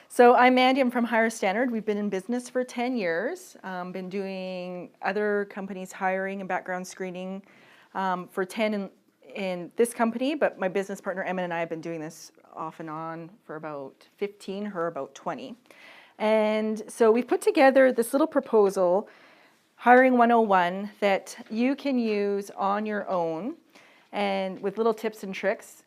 So I'm Mandy, I'm from Higher Standard. We've been in business for 10 years. Been doing other companies' hiring and background screening for 10 in this company, but my business partner Emmett and I have been doing this off and on for about 15, her about 20. And so we've put together this little proposal, Hiring 101, that you can use on your own and with little tips and tricks.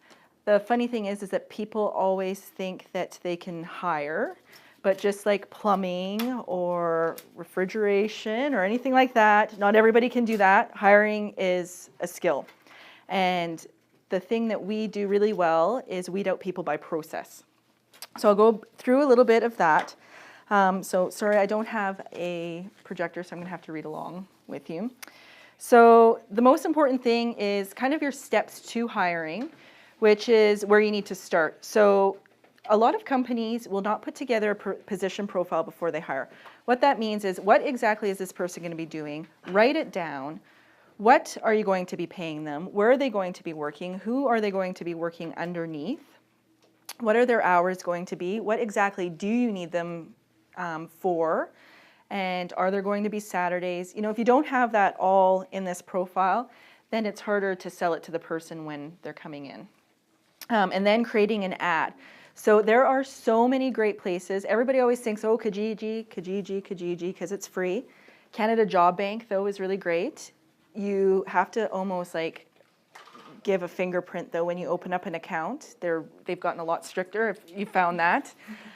The funny thing is that people always think that they can hire, but just like plumbing or refrigeration or anything like that, not everybody can do that. Hiring is a skill. And the thing that we do really well is weed out people by process. So I'll go through a little bit of that. So sorry, I don't have a projector, so I'm gonna have to read along with you. So the most important thing is kind of your steps to hiring, which is where you need to start. So a lot of companies will not put together a position profile before they hire. What that means is, what exactly is this person going to be doing? Write it down. What are you going to be paying them? Where are they going to be working? Who are they going to be working underneath? What are their hours going to be? What exactly do you need them for? And are there going to be Saturdays? You know, if you don't have that all in this profile, then it's harder to sell it to the person when they're coming in. And then creating an ad. So there are so many great places. Everybody always thinks, oh, Kijiji, because it's free. Canada Job Bank, though, is really great. You have to almost like give a fingerprint, though, when you open up an account. They've gotten a lot stricter, if you found that.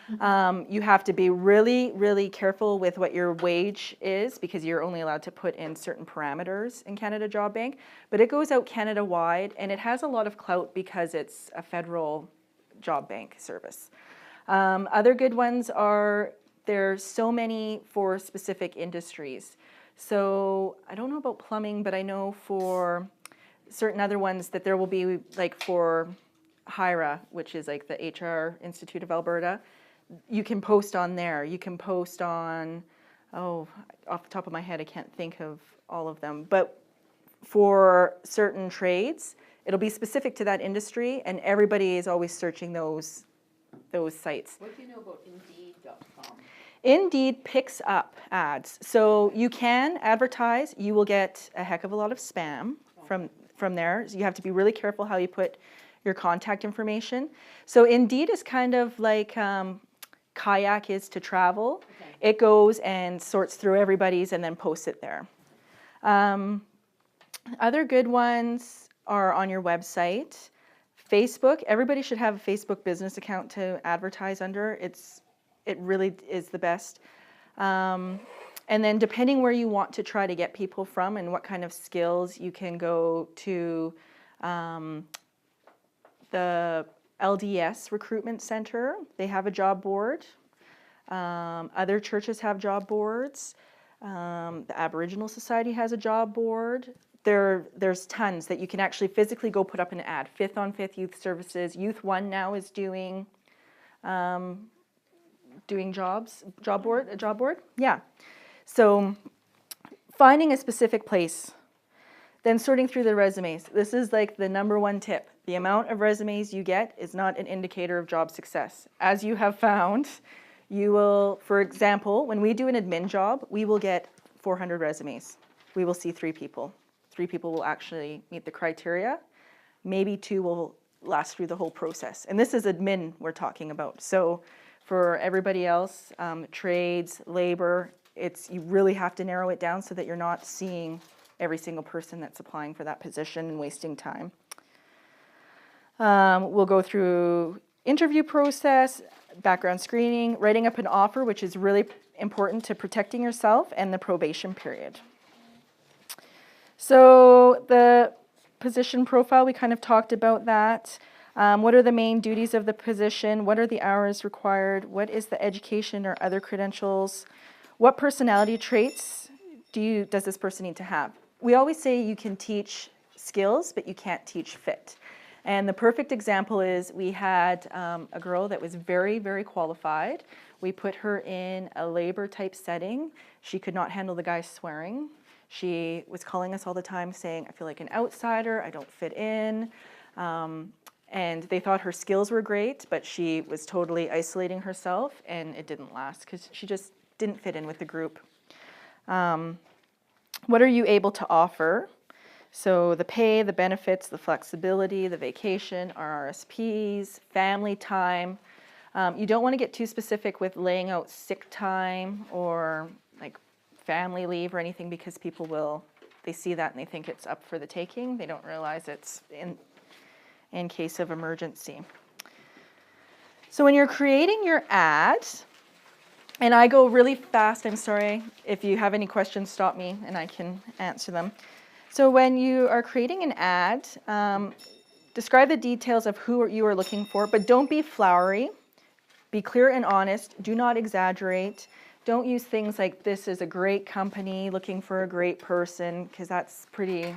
You have to be really, really careful with what your wage is, because you're only allowed to put in certain parameters in Canada Job Bank. But it goes out Canada-wide, and it has a lot of clout because it's a federal job bank service. Other good ones are, there's so many for specific industries. So I don't know about plumbing, but I know for certain other ones that there will be, like for HIRA, which is like the HR Institute of Alberta, you can post on there. You can post on, oh, off the top of my head, I can't think of all of them. But for certain trades, it'll be specific to that industry, and everybody is always searching those sites. What do you know about Indeed.com? Indeed picks up ads. So you can advertise. You will get a heck of a lot of spam from there. So you have to be really careful how you put your contact information. So Indeed is kind of like Kayak is to travel. Okay. It goes and sorts through everybody's and then posts it there. Other good ones are on your website. Facebook, everybody should have a Facebook business account to advertise under. It really is the best. And then depending where you want to try to get people from and what kind of skills, you can go to the LDS Recruitment Center. They have a job board. Other churches have job boards. The Aboriginal Society has a job board. There's tons that you can actually physically go put up an ad. Fifth on Fifth Youth Services. Youth One now is doing a job board. Yeah. So finding a specific place, then sorting through the resumes. This is like the #1 tip. The amount of resumes you get is not an indicator of job success. As you have found, you will, for example, when we do an admin job, we will get 400 resumes. We will see 3 people. 3 people will actually meet the criteria. Maybe 2 will last through the whole process. And this is admin we're talking about. So for everybody else, trades, labor, you really have to narrow it down so that you're not seeing every single person that's applying for that position and wasting time. We'll go through interview process, background screening, writing up an offer, which is really important to protecting yourself, and the probation period. So the position profile, we kind of talked about that. What are the main duties of the position? What are the hours required? What is the education or other credentials? What personality traits does this person need to have? We always say you can teach skills, but you can't teach fit. And the perfect example is we had a girl that was very, very qualified. We put her in a labor type setting. She could not handle the guy swearing. She was calling us all the time saying, I feel like an outsider, I don't fit in. and they thought her skills were great, but she was totally isolating herself, and it didn't last because she just didn't fit in with the group. What are you able to offer? So the pay, the benefits, the flexibility, the vacation, RRSPs, family time. You don't want to get too specific with laying out sick time or like family leave or anything, because people they see that and they think it's up for the taking. They don't realize it's in case of emergency. So when you're creating your ad, and I go really fast, I'm sorry, if you have any questions, stop me and I can answer them. So when you are creating an ad, describe the details of who you are looking for, but don't be flowery. Be clear and honest. Do not exaggerate. Don't use things like, this is a great company looking for a great person, because that's pretty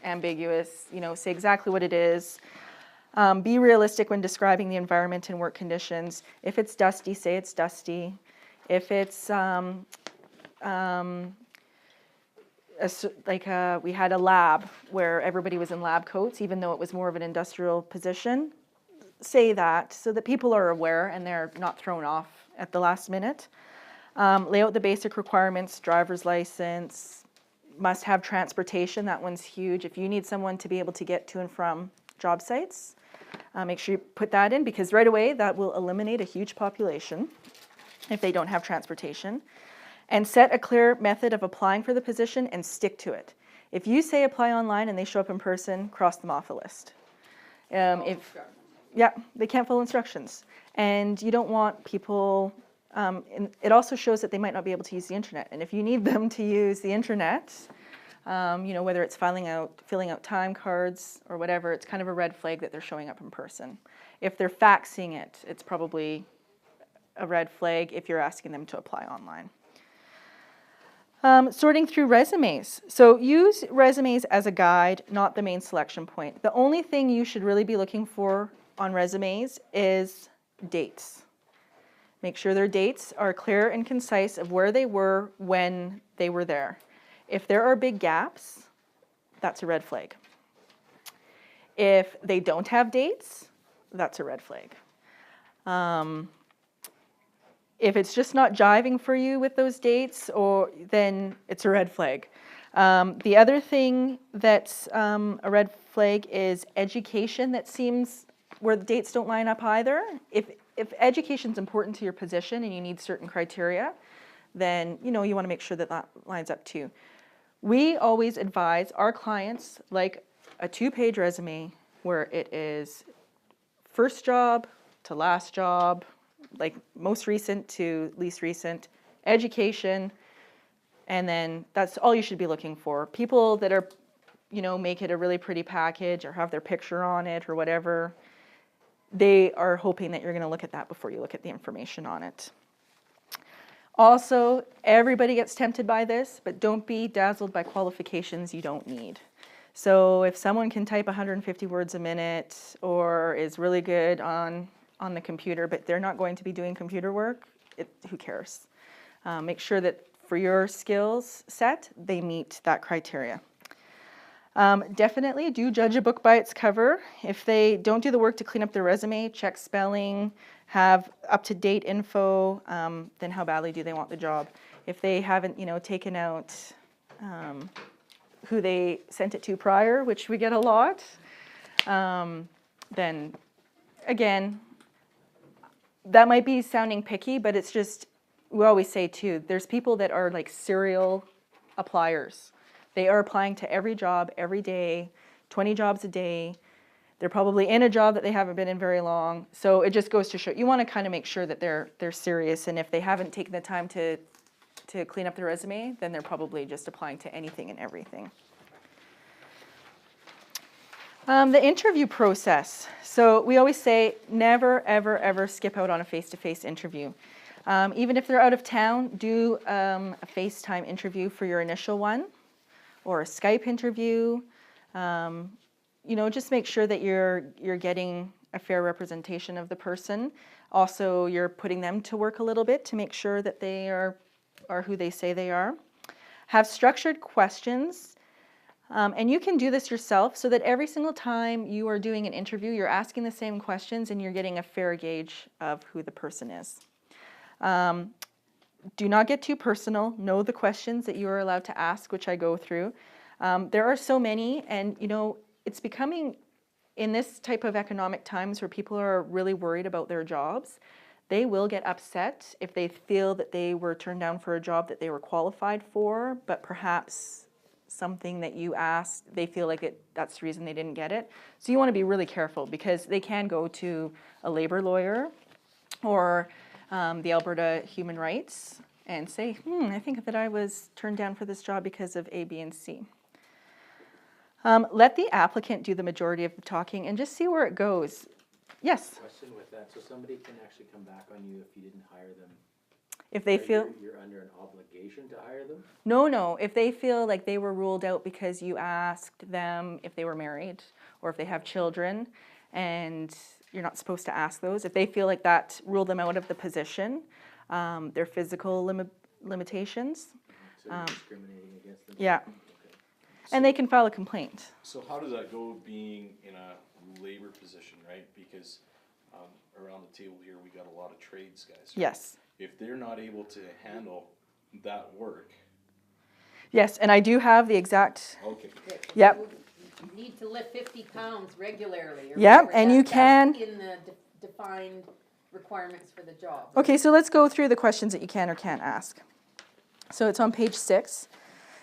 ambiguous. Say exactly what it is. Be realistic when describing the environment and work conditions. If it's dusty, say it's dusty. If it's we had a lab where everybody was in lab coats, even though it was more of an industrial position, say that so that people are aware and they're not thrown off at the last minute. Lay out the basic requirements: driver's license, must have transportation. That one's huge. If you need someone to be able to get to and from job sites, make sure you put that in, because right away that will eliminate a huge population if they don't have transportation. And set a clear method of applying for the position and stick to it. If you say apply online and they show up in person, cross them off the list. They can't follow instructions. And you don't want people, and it also shows that they might not be able to use the internet. And if you need them to use the internet, whether it's filling out time cards or whatever, it's kind of a red flag that they're showing up in person. If they're faxing it, it's probably a red flag if you're asking them to apply online. Sorting through resumes. So use resumes as a guide, not the main selection point. The only thing you should really be looking for on resumes is dates. Make sure their dates are clear and concise of where they were when they were there. If there are big gaps, that's a red flag. If they don't have dates, that's a red flag. If it's just not jiving for you with those dates, then it's a red flag. The other thing that's a red flag is education that seems where the dates don't line up either. If education's important to your position and you need certain criteria, then you want to make sure that that lines up too. We always advise our clients like a 2-page resume where it is first job to last job, like most recent to least recent, education, and then that's all you should be looking for. People that are, make it a really pretty package or have their picture on it or whatever, they are hoping that you're going to look at that before you look at the information on it. Also, everybody gets tempted by this, but don't be dazzled by qualifications you don't need. So if someone can type 150 words a minute or is really good on the computer, but they're not going to be doing computer work, who cares? Make sure that for your skills set, they meet that criteria. Definitely do judge a book by its cover. If they don't do the work to clean up their resume, check spelling, have up-to-date info, then how badly do they want the job? If they haven't, taken out who they sent it to prior, which we get a lot, then again, that might be sounding picky, but it's just, we always say too, there's people that are like serial appliers. They are applying to every job every day, 20 jobs a day. They're probably in a job that they haven't been in very long. So it just goes to show, you want to kind of make sure that they're serious, and if they haven't taken the time to clean up their resume, then they're probably just applying to anything and everything. The interview process. So we always say never, ever, ever skip out on a face-to-face interview. Even if they're out of town, do a FaceTime interview for your initial one, or a Skype interview. Just make sure that you're getting a fair representation of the person. Also, you're putting them to work a little bit to make sure that they are who they say they are. Have structured questions. And you can do this yourself so that every single time you are doing an interview, you're asking the same questions and you're getting a fair gauge of who the person is. Do not get too personal. Know the questions that you are allowed to ask, which I go through. There are so many, and it's becoming, in this type of economic times where people are really worried about their jobs, they will get upset if they feel that they were turned down for a job that they were qualified for, but perhaps something that you asked, they feel like that's the reason they didn't get it. So you want to be really careful because they can go to a labor lawyer or the Alberta Human Rights and say, I think that I was turned down for this job because of A, B, and C. Let the applicant do the majority of the talking and just see where it goes. Yes? Question with that, so somebody can actually come back on you if you didn't hire them? If they feel... You're under an obligation to hire them? No. If they feel like they were ruled out because you asked them if they were married or if they have children, and you're not supposed to ask those, if they feel like that ruled them out of the position, their physical limitations. So you're discriminating against them? Yeah. Okay. And they can file a complaint. So how does that go being in a labor position, right? Because around the table here, we got a lot of trades guys. Right? Yes. If they're not able to handle that work. Yes, and I do have the exact... Okay. Yep. You need to lift 50 pounds regularly. Or Yep, whatever. and you That's can... in the defined requirements for the job. Okay, so let's go through the questions that you can or can't ask. So it's on page 6.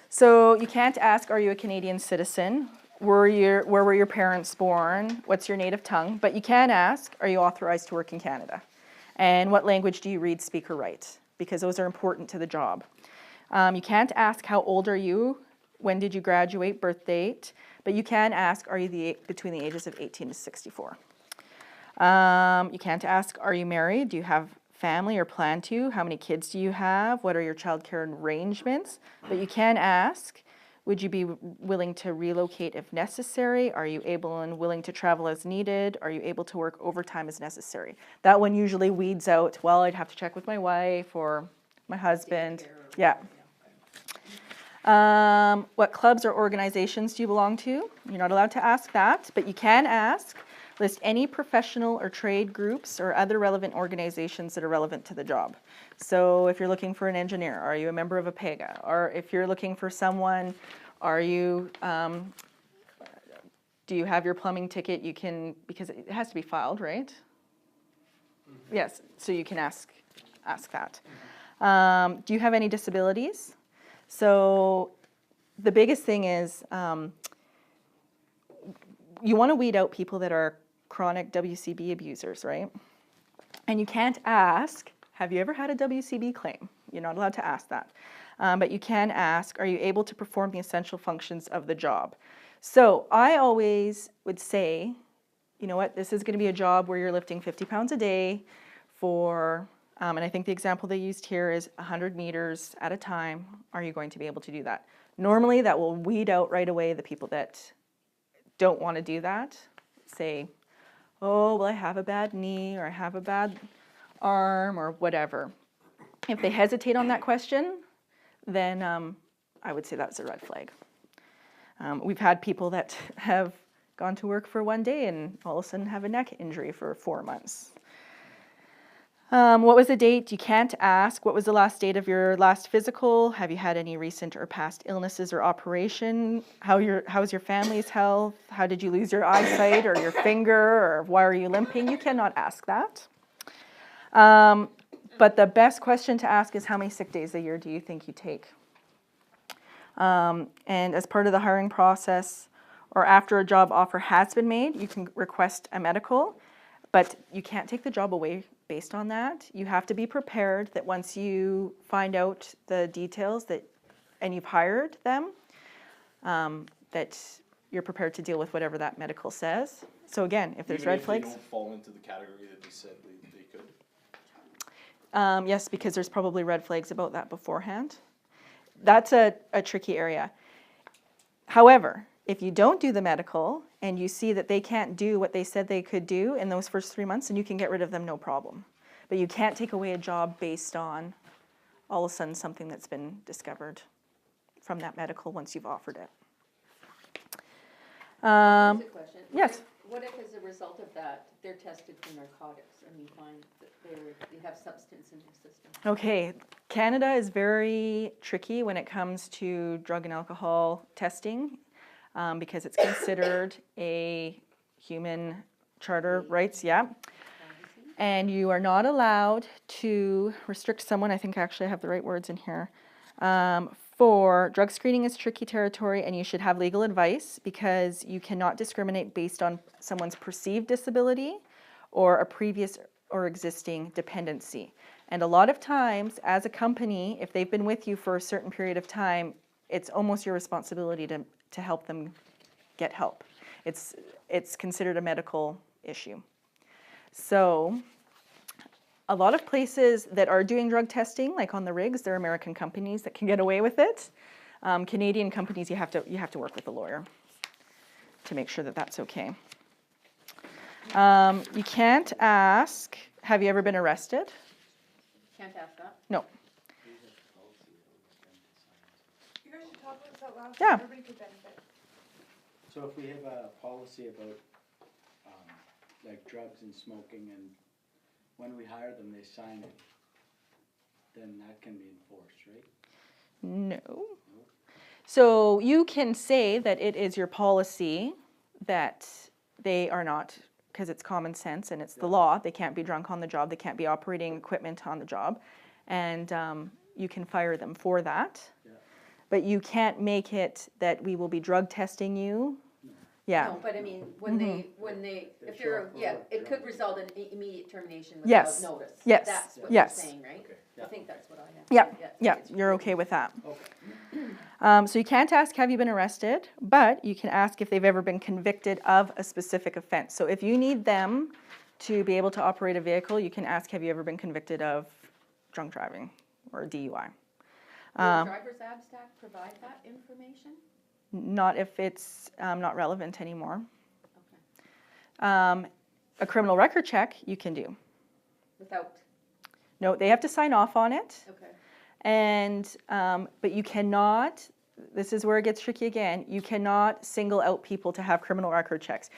So you can't ask, are you a Canadian citizen? Where were your parents born? What's your native tongue? But you can ask, are you authorized to work in Canada? And what language do you read, speak, or write? Because those are important to the job. You can't ask, how old are you? When did you graduate, birth date? But you can ask, are you between the ages of 18 to 64? You can't ask, are you married? Do you have family or plan to? How many kids do you have? What are your childcare arrangements? But you can ask, would you be willing to relocate if necessary? Are you able and willing to travel as needed? Are you able to work overtime as necessary? That one usually weeds out, well, I'd have to check with my wife or my husband. Yeah. What clubs or organizations do you belong to? You're not allowed to ask that, but you can ask, list any professional or trade groups or other relevant organizations that are relevant to the job. So if you're looking for an engineer, are you a member of a PEGA? Or if you're looking for someone, are you, do you have your plumbing ticket? You can, because it has to be filed, right? Mm-hmm. Yes, so you can ask that. Do you have any disabilities? So the biggest thing is you want to weed out people that are chronic WCB abusers, right? And you can't ask, have you ever had a WCB claim? You're not allowed to ask that. But you can ask, are you able to perform the essential functions of the job? So I always would say, you know what, this is going to be a job where you're lifting 50 pounds a day for, and I think the example they used here is 100 meters at a time. Are you going to be able to do that? Normally that will weed out right away the people that don't want to do that. Say, oh, well, I have a bad knee or I have a bad arm or whatever. If they hesitate on that question, then I would say that's a red flag. We've had people that have gone to work for one day and all of a sudden have a neck injury for 4 months. What was the date? You can't ask. What was the last date of your last physical? Have you had any recent or past illnesses or operation? How's your family's health? How did you lose your eyesight or your finger? Or why are you limping? You cannot ask that. But the best question to ask is how many sick days a year do you think you take? And as part of the hiring process or after a job offer has been made, you can request a medical, but you can't take the job away based on that. You have to be prepared that once you find out the details and you've hired them, that you're prepared to deal with whatever that medical says. So again, if there's Even red if flags. They don't fall into the category that they said they could. Yes, because there's probably red flags about that beforehand. That's a tricky area. However, if you don't do the medical and you see that they can't do what they said they could do in those first 3 months, then you can get rid of them, no problem. But you can't take away a job based on all of a sudden something that's been discovered from that medical once you've offered it. Um, Here's a question. yes. What if as a result of that, they're tested for narcotics and you find that they have substance in their system? Okay, Canada is very tricky when it comes to drug and alcohol testing because it's considered a human charter rights, yeah. And you are not allowed to restrict someone, I think actually I have the right words in here, for drug screening is tricky territory and you should have legal advice because you cannot discriminate based on someone's perceived disability or a previous or existing dependency. And a lot of times, as a company, if they've been with you for a certain period of time, it's almost your responsibility to help them get help. It's considered a medical issue. So a lot of places that are doing drug testing, like on the rigs, they're American companies that can get away with it. Canadian companies, you have to work with a lawyer to make sure that that's okay. You can't ask, have you ever been arrested? Can't ask that? No. You guys should talk about this out loud, so Yeah. everybody could benefit. So if we have a policy about, like drugs and smoking, and when we hire them, they sign it, then that can be enforced, right? No. So you can say that it is your policy that they are not, because it's common sense and it's the law, they can't be drunk on the job, they can't be operating equipment on the job, and you can fire them for that. Yeah. But you can't make it that we will be drug testing you. Yeah. No, but I mean, when they, if They you're, show up for yeah, work, it yeah. could result in immediate termination Yes. without notice. Yes. That's what Yes. you're saying, right? Okay. I Yeah. think that's what I have. Yeah, Yes, yeah, it's you're really- okay with that. Okay. So you can't ask, have you been arrested? But you can ask if they've ever been convicted of a specific offense. So if you need them to be able to operate a vehicle, you can ask, have you ever been convicted of drunk driving or DUI? Will driver's abstract provide that information? Not if it's not relevant anymore. Okay. A criminal record check, you can do. Without, No, they have to sign off on it. okay. And, but you cannot, this is where it gets tricky again, you cannot single out people to have criminal record checks.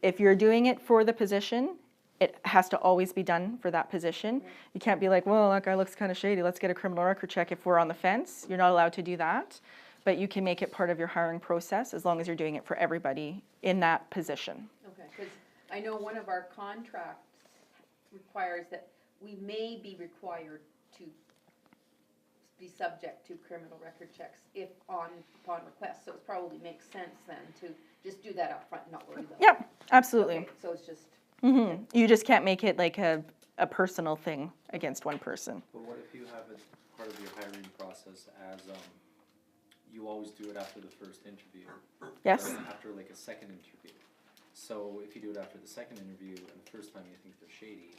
If you're doing it for the position, it has to always be done for that position. You can't be like, well, that guy looks kind of shady, let's get a criminal record check if we're on the fence. You're not allowed to do that. But you can make it part of your hiring process as long as you're doing it for everybody in that position. Okay, because I know one of our contracts requires that we may be required to be subject to criminal record checks if upon request. So it probably makes sense then to just do that up front, and not worry about it. Yep, absolutely. Okay, so it's just, You just can't make it like a personal thing against one person. But what if you have it part of your hiring process as, you always do it after the first interview? Yes? Or after like a second interview. So if you do it after the second interview and the first time you think they're shady,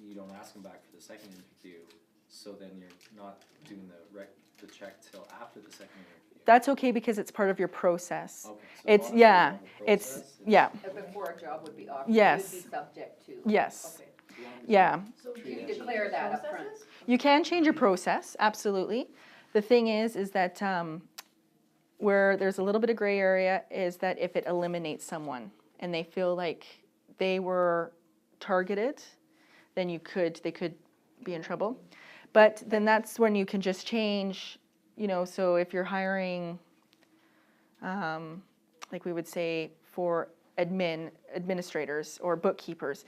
you don't ask them back for the second interview, so then you're not doing the check till after the second interview. That's okay because it's part of your process. Okay, so It's, as long as yeah, you're on the it's, process, yeah, before a job would be offered, Yes. you'd be subject to. yes, Okay. yeah. So you declare that up front. You can change your process, absolutely. The thing is that where there's a little bit of gray area is that if it eliminates someone and they feel like they were targeted, then they could be in trouble. But then that's when you can just change, so if you're hiring, like we would say for administrators or bookkeepers,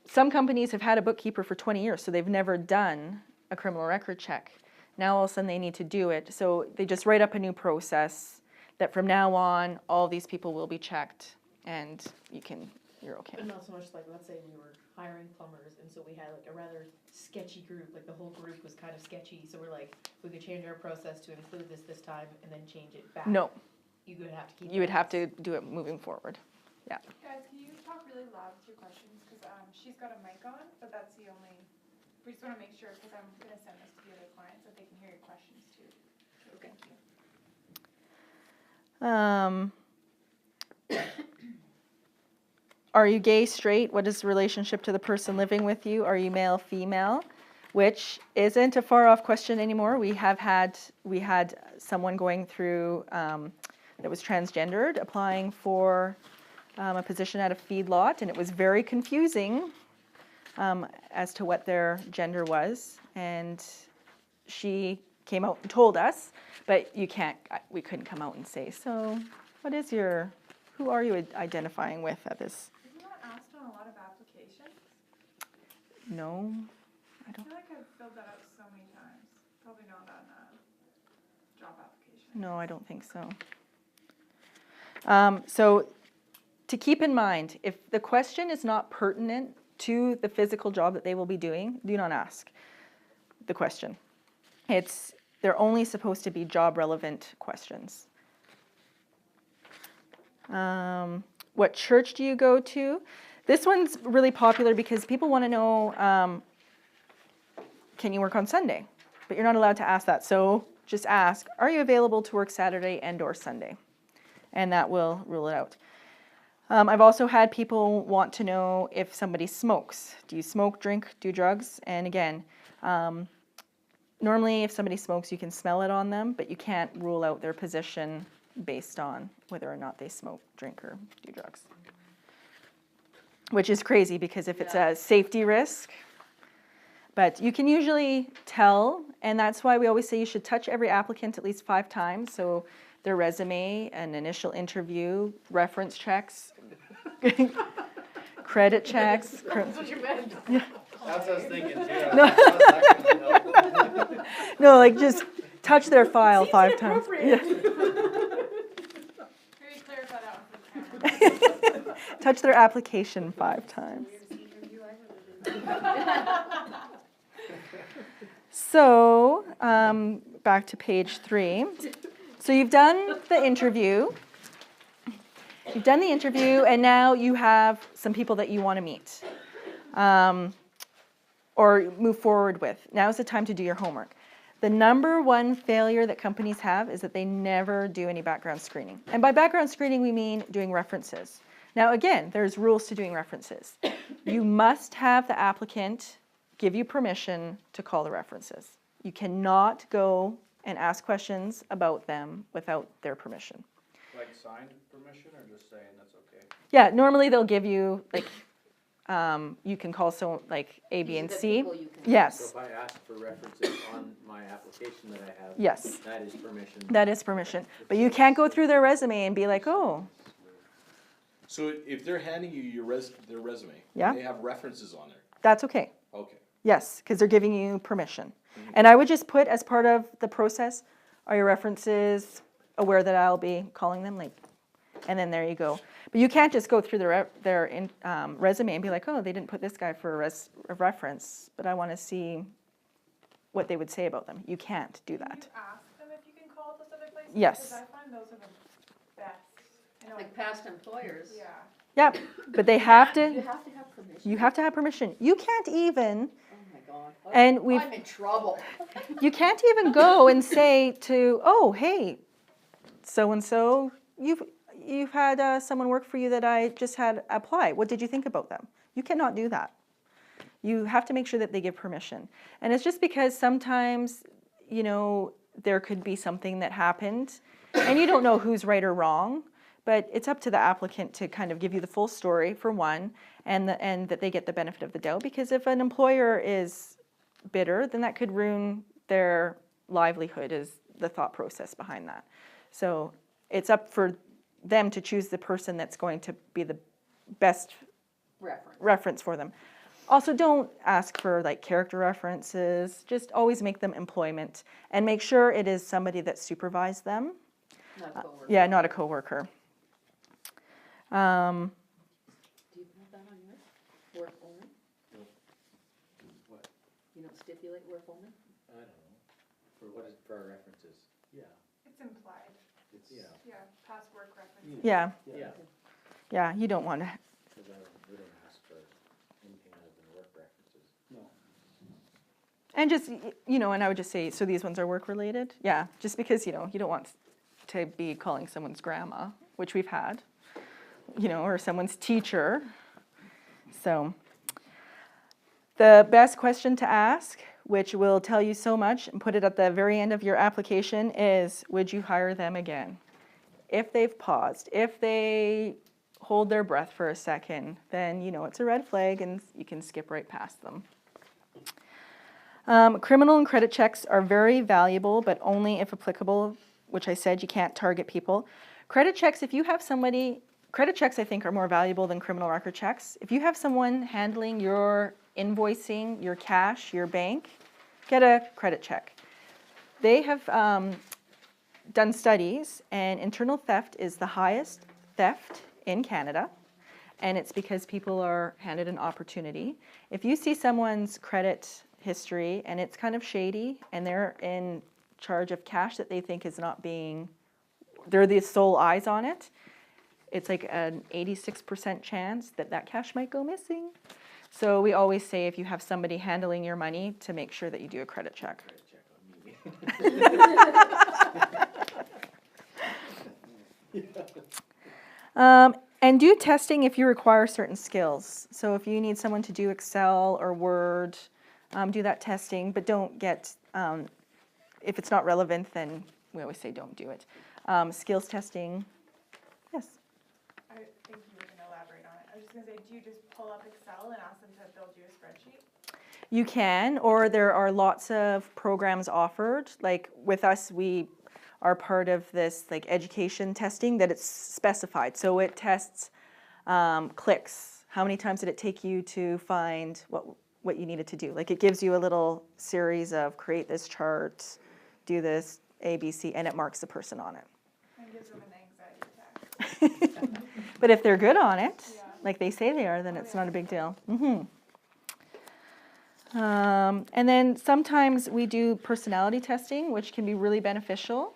some companies have had a bookkeeper for 20 years, so they've never done a criminal record check. Now all of a sudden they need to do it, so they just write up a new process that from now on, all these people will be checked, and you're okay. But not so much like, let's say we were hiring plumbers, and so we had like a rather sketchy group, like the whole group was kind of sketchy, so we're like, we could change our process to include this time, and then change it back. No, You would have to keep. you would it. have to do it moving forward. Guys, can you talk really loud with your questions? Because she's got a mic on, but that's the only, we just want to make sure, because I'm going to send this to the other clients, that they can hear your questions too. So thank you. Are you gay, straight? What is the relationship to the person living with you? Are you male, female? Which isn't a far off question anymore. We had someone going through that was transgendered applying for a position at a feedlot, and it was very confusing as to what their gender was. And she came out and told us, but we couldn't come out and say, so who are you identifying with at this? Isn't that asked on a lot of applications? No, I feel like I've filled that out so many times. Probably not on a job application. no, I don't think so. So to keep in mind, if the question is not pertinent to the physical job that they will be doing, do not ask the question. They're only supposed to be job relevant questions. What church do you go to? This one's really popular because people want to know, can you work on Sunday? But you're not allowed to ask that. So just ask, are you available to work Saturday and or Sunday? And that will rule it out. I've also had people want to know if somebody smokes. Do you smoke, drink, do drugs? And again, normally if somebody smokes, you can smell it on them, but you can't rule out their position based on whether or not they smoke, drink, or do drugs. Which is crazy because if it's a safety risk, but you can usually tell, and that's why we always say you should touch every applicant at least 5 times. So their resume, an initial interview, reference checks, credit checks. That's what you meant. That's what I was thinking too. No, like just touch their file 5 times. Yeah. Maybe clarify that one for the camera. Touch their application 5 times. So, back to page 3. So you've done the interview. And now you have some people that you want to meet or move forward with. Now's the time to do your homework. The number one failure that companies have is that they never do any background screening. And by background screening, we mean doing references. Now, again, there's rules to doing references. You must have the applicant give you permission to call the references. You cannot go and ask questions about them without their permission. Like signed permission or just saying that's okay? Yeah, normally they'll give you, like, you can call someone like A, B, These are and the C. people you can- So Yes, if I ask for references on my application that I have? yes, That is permission? that is permission. But you can't go through their resume and be like, oh, So if they're handing you their resume, Yeah. they have references on there, that's okay. okay. Yes, because they're giving you permission. And I would just put as part of the process, are your references aware that I'll be calling them? Like, and then there you go. But you can't just go through their resume and be like, oh, they didn't put this guy for a reference, but I want to see what they would say about them. You can't do Can that. you ask them if you can call those other places? Yes. Because I find those are the best. I know, Like past employers. yeah. Yep, but they have You to, have to have permission. you have to have permission. You can't even, Oh my God. and we've, I'm in trouble. you can't even go and say to, oh, hey, so-and-so, you've had someone work for you that I just had apply. What did you think about them? You cannot do that. You have to make sure that they give permission. And it's just because sometimes, you know, there could be something that happened and you don't know who's right or wrong, but it's up to the applicant to kind of give you the full story for one, and that they get the benefit of the doubt, because if an employer is bitter, then that could ruin their livelihood, is the thought process behind that. So it's up for them to choose the person that's going to be the best reference for them. Also, don't ask for like character references, just always make them employment, and make sure it is somebody that supervised them. Not a coworker. Yeah, not a coworker. Do you have that on yours? Work only? What? You don't stipulate work only? I don't know. For our references? Yeah. It's implied. It's, Yeah, past work references. Yeah, yeah, yeah, you don't want to. because we don't ask for anything other than work references. No. And just, you know, and I would just say, so these ones are work related? Yeah, just because, you know, you don't want to be calling someone's grandma, which we've had, you know, or someone's teacher. So the best question to ask, which will tell you so much, and put it at the very end of your application, is, would you hire them again? if they've paused, if they hold their breath for a second, then you know it's a red flag and you can skip right past them. Criminal and credit checks are very valuable, but only if applicable, which I said you can't target people. Credit checks, if you have somebody, credit checks I think are more valuable than criminal record checks. If you have someone handling your invoicing, your cash, your bank, get a credit check. They have done studies, and internal theft is the highest theft in Canada, and it's because people are handed an opportunity. If you see someone's credit history and it's kind of shady and they're in charge of cash that they think is not being, they're the sole eyes on it, it's like an 86% chance that that cash might go missing. So we always say if you have somebody handling your money to make sure that you do a credit check. And do testing if you require certain skills. So if you need someone to do Excel or Word, do that testing, but don't get, if it's not relevant, then we always say don't do it. Skills testing, yes? I think you were gonna elaborate on it. I was just gonna say, do you just pull up Excel and ask them to build you a spreadsheet? You can, or there are lots of programs offered. Like with us, we are part of this like education testing that it's specified. So it tests clicks. How many times did it take you to find what you needed to do? Like it gives you a little series of create this chart, do this, A, B, C, and it marks the person on it. And gives them an anxiety attack. But if they're good on it, Yeah. like they say they are, then it's not a big deal. And then sometimes we do personality testing, which can be really beneficial.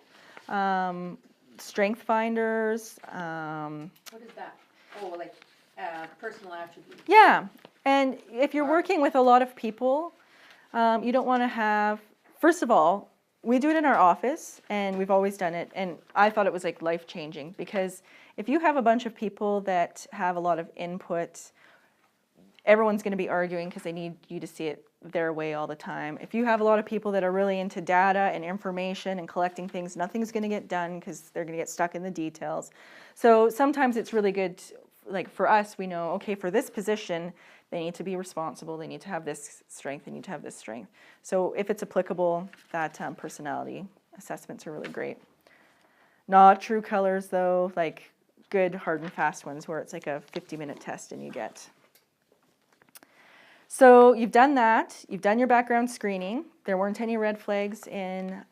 Strength finders. What is that? Oh, like, personal attributes. Yeah, and if you're working with a lot of people, you don't want to have, first of all, we do it in our office, and we've always done it, and I thought it was like life-changing, because if you have a bunch of people that have a lot of input, everyone's going to be arguing because they need you to see it their way all the time. If you have a lot of people that are really into data and information and collecting things, nothing's going to get done because they're going to get stuck in the details. So sometimes it's really good, like for us, we know, okay, for this position, they need to be responsible, they need to have this strength, they need to have this strength. So if it's applicable, that personality assessments are really great. Not true colors though, like good hard and fast ones where it's like a 50-minute test and you get. So you've done that, you've done your background screening, there weren't any red flags in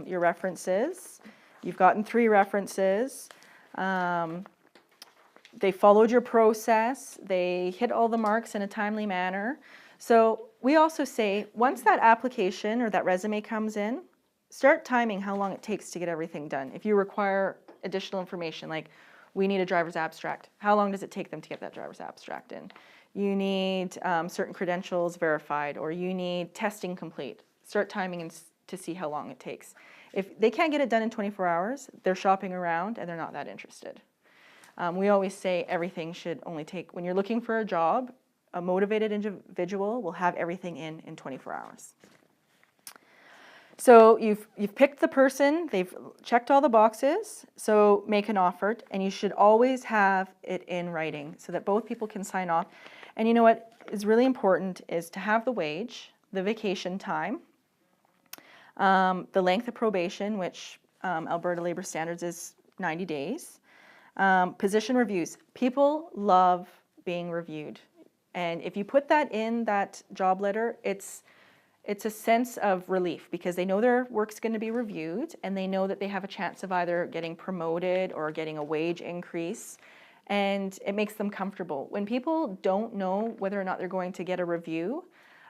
your references, you've gotten 3 references, they followed your process, they hit all the marks in a timely manner. So we also say, once that application or that resume comes in, start timing how long it takes to get everything done. If you require additional information, like we need a driver's abstract, how long does it take them to get that driver's abstract in? You need certain credentials verified, or you need testing complete. Start timing to see how long it takes. If they can't get it done in 24 hours, they're shopping around and they're not that interested. We always say everything should only take, when you're looking for a job, a motivated individual will have everything in 24 hours. So you've picked the person, they've checked all the boxes, so make an offer, and you should always have it in writing so that both people can sign off. And you know what is really important is to have the wage, the vacation time, the length of probation, which Alberta Labour Standards is 90 days. Position reviews. People love being reviewed. And if you put that in that job letter, it's a sense of relief because they know their work's going to be reviewed and they know that they have a chance of either getting promoted or getting a wage increase, and it makes them comfortable. When people don't know whether or not they're going to get a review,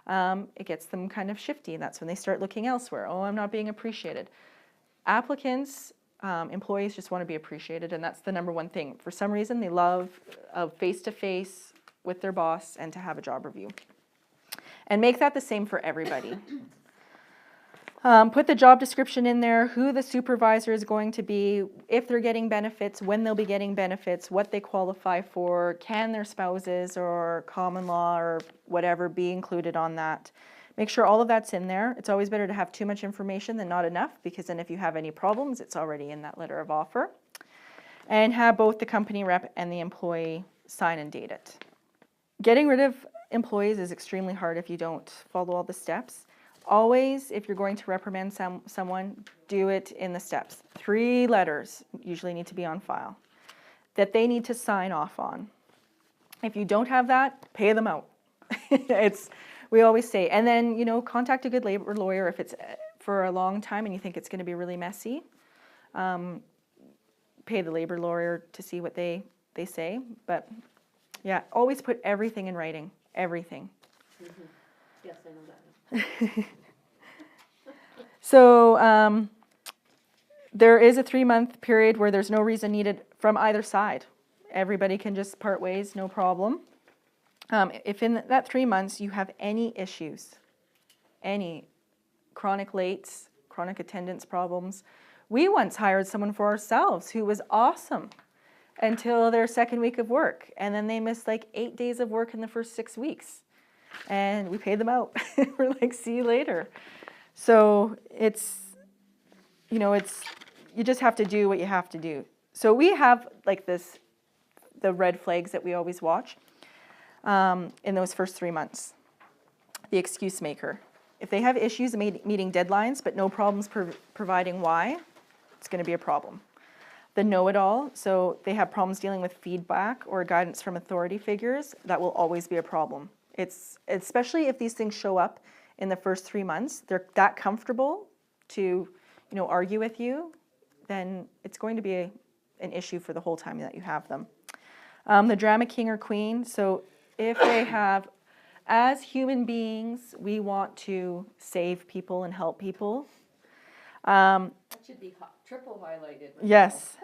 it gets them kind of shifty, and that's when they start looking elsewhere. Oh, I'm not being appreciated. Applicants, employees just want to be appreciated, and that's the number one thing. For some reason, they love a face-to-face with their boss and to have a job review. And make that the same for everybody. Put the job description in there, who the supervisor is going to be, if they're getting benefits, when they'll be getting benefits, what they qualify for, can their spouses or common law or whatever be included on that. Make sure all of that's in there. It's always better to have too much information than not enough, because then if you have any problems, it's already in that letter of offer. and have both the company rep and the employee sign and date it. Getting rid of employees is extremely hard if you don't follow all the steps. Always, if you're going to reprimand someone, do it in the steps. 3 letters usually need to be on file that they need to sign off on. If you don't have that, pay them out. We always say, and then, contact a good labor lawyer if it's for a long time and you think it's going to be really messy. Pay the labor lawyer to see what they say. But yeah, always put everything in writing, everything. Yes, I know that. So there is a 3-month period where there's no reason needed from either side. Everybody can just part ways, no problem. If in that 3 months you have any issues, any chronic lates, chronic attendance problems, we once hired someone for ourselves who was awesome until their 2nd week of work. And then they missed like 8 days of work in the first 6 weeks. And we paid them out. We're like, see you later. So it's, you just have to do what you have to do. So we have like the red flags that we always watch in those first 3 months. The excuse maker. If they have issues meeting deadlines, but no problems providing why, it's going to be a problem. The know-it-all, so they have problems dealing with feedback or guidance from authority figures, that will always be a problem. It's especially if these things show up in the first 3 months, they're that comfortable to, argue with you, then it's going to be an issue for the whole time that you have them. The drama king or queen, so if they have, as human beings, we want to save people and help people. That should be triple highlighted. Yes,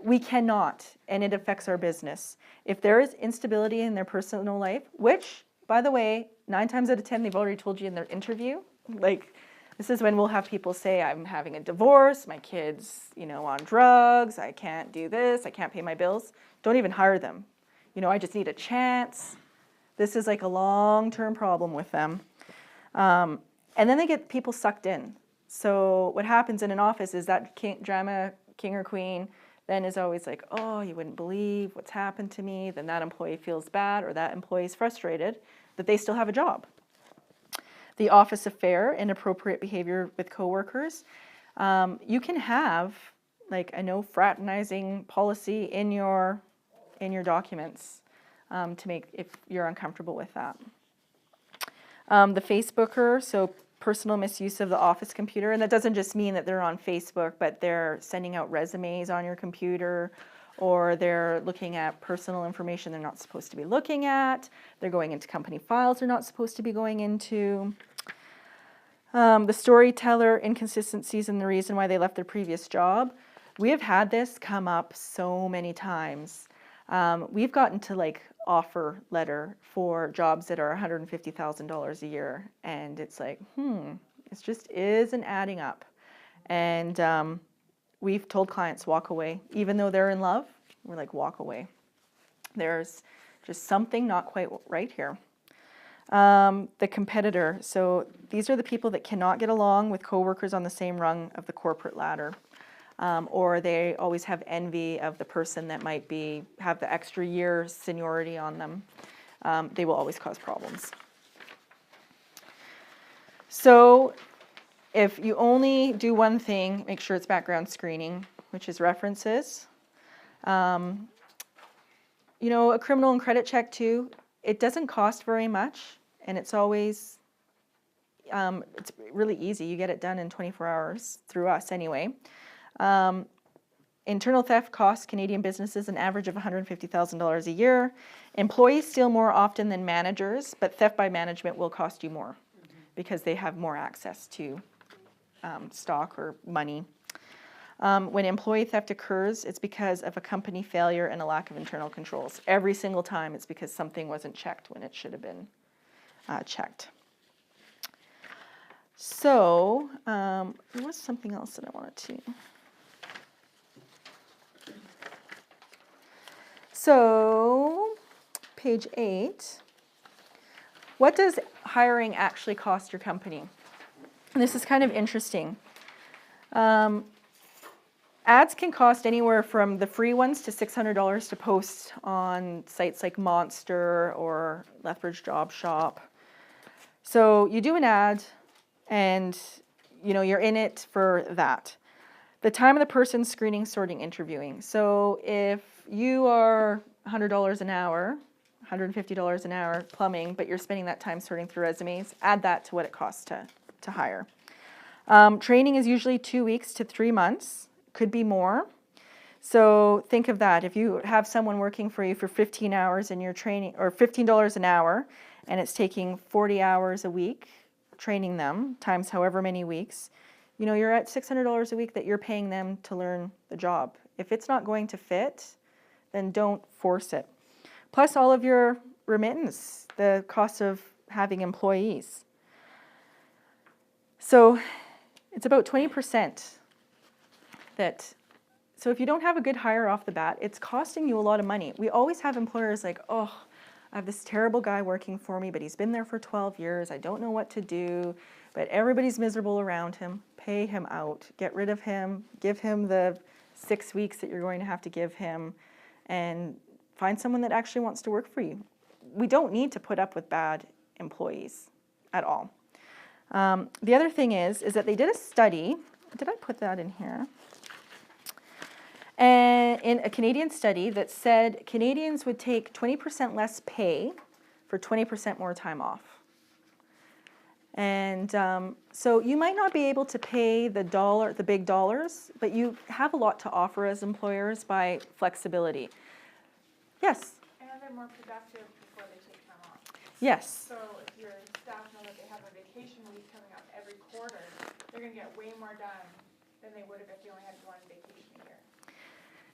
we cannot, and it affects our business. If there is instability in their personal life, which, by the way, 9 times out of 10, they've already told you in their interview, like, this is when we'll have people say, I'm having a divorce, my kid's, on drugs, I can't do this, I can't pay my bills. Don't even hire them. I just need a chance. This is like a long-term problem with them. And then they get people sucked in. So what happens in an office is that drama king or queen then is always like, oh, you wouldn't believe what's happened to me. Then that employee feels bad or that employee is frustrated that they still have a job. The office affair, inappropriate behavior with coworkers. You can have like a no fraternizing policy in your documents to make if you're uncomfortable with that. The Facebooker, so personal misuse of the office computer, and that doesn't just mean that they're on Facebook, but they're sending out resumes on your computer, or they're looking at personal information they're not supposed to be looking at. They're going into company files they're not supposed to be going into. The storyteller, inconsistencies, and the reason why they left their previous job. We have had this come up so many times. We've gotten to like offer letter for jobs that are $150,000 a year, and it's like, it just isn't adding up. And we've told clients walk away, even though they're in love. We're like, walk away. There's just something not quite right here. The competitor. So these are the people that cannot get along with coworkers on the same rung of the corporate ladder. Or they always have envy of the person that might have the extra year seniority on them. They will always cause problems. So if you only do one thing, make sure it's background screening, which is references. A criminal and credit check too, it doesn't cost very much, and it's always, it's really easy. You get it done in 24 hours through us anyway. Internal theft costs Canadian businesses an average of $150,000 a year. Employees steal more often than managers, but theft by management will cost you more because they have more access to stock or money. When employee theft occurs, it's because of a company failure and a lack of internal controls. Every single time it's because something wasn't checked when it should have been checked. So there was something else that I wanted to. So page 8, what does hiring actually cost your company? And this is kind of interesting. Ads can cost anywhere from the free ones to $600 to post on sites like Monster or Lethbridge Job Shop. So you do an ad and you're in it for that. The time of the person screening, sorting, interviewing. So if you are $100 an hour, $150 an hour plumbing, but you're spending that time sorting through resumes, add that to what it costs to hire. Training is usually 2 weeks to 3 months, could be more. So think of that. If you have someone working for you for 15 hours and you're training, or $15 an hour, and it's taking 40 hours a week training them, times however many weeks, you're at $600 a week that you're paying them to learn the job. If it's not going to fit, then don't force it. Plus all of your remittance, the cost of having employees. So it's about 20% that, so if you don't have a good hire off the bat, it's costing you a lot of money. We always have employers like, oh, I have this terrible guy working for me, but he's been there for 12 years. I don't know what to do, but everybody's miserable around him. Pay him out, get rid of him, give him the 6 weeks that you're going to have to give him, and find someone that actually wants to work for you. We don't need to put up with bad employees at all. The other thing is that they did a study. Did I put that in here? And in a Canadian study that said Canadians would take 20% less pay for 20% more time off. And so you might not be able to pay the big dollars, but you have a lot to offer as employers by flexibility. Yes? And they're more productive before they take time off. Yes. So if your staff know that they have a vacation week coming up every quarter, they're gonna get way more done than they would have if they only had one vacation a year.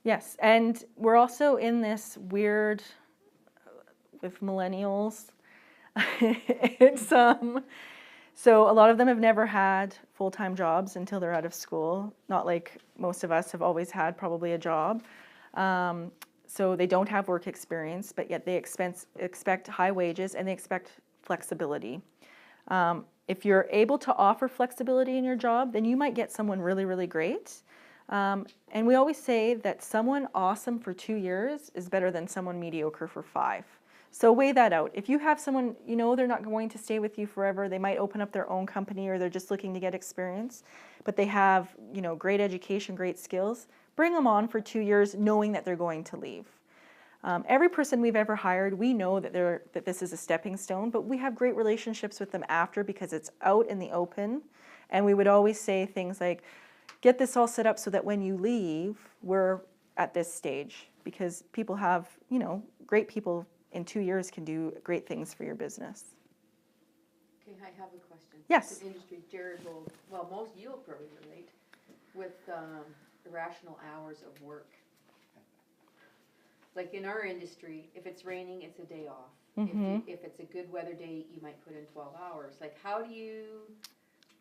Yes, and we're also in this weird, with millennials, it's so a lot of them have never had full-time jobs until they're out of school. Not like most of us have always had probably a job. So they don't have work experience, but yet they expect high wages and they expect flexibility. If you're able to offer flexibility in your job, then you might get someone really, really great. And we always say that someone awesome for 2 years is better than someone mediocre for 5. So weigh that out. If you have someone, they're not going to stay with you forever, they might open up their own company or they're just looking to get experience, but they have, great education, great skills, bring them on for 2 years knowing that they're going to leave. Every person we've ever hired, we know that this is a stepping stone, but we have great relationships with them after because it's out in the open. And we would always say things like, get this all set up so that when you leave, we're at this stage. Because people have, great people in 2 years can do great things for your business. Okay, I have a question. Yes. It's an industry, Jared will, most you'll probably relate with irrational hours of work. Like in our industry, if it's raining, it's a day off. If it's a good weather day, you might put in 12 hours. Like, how do you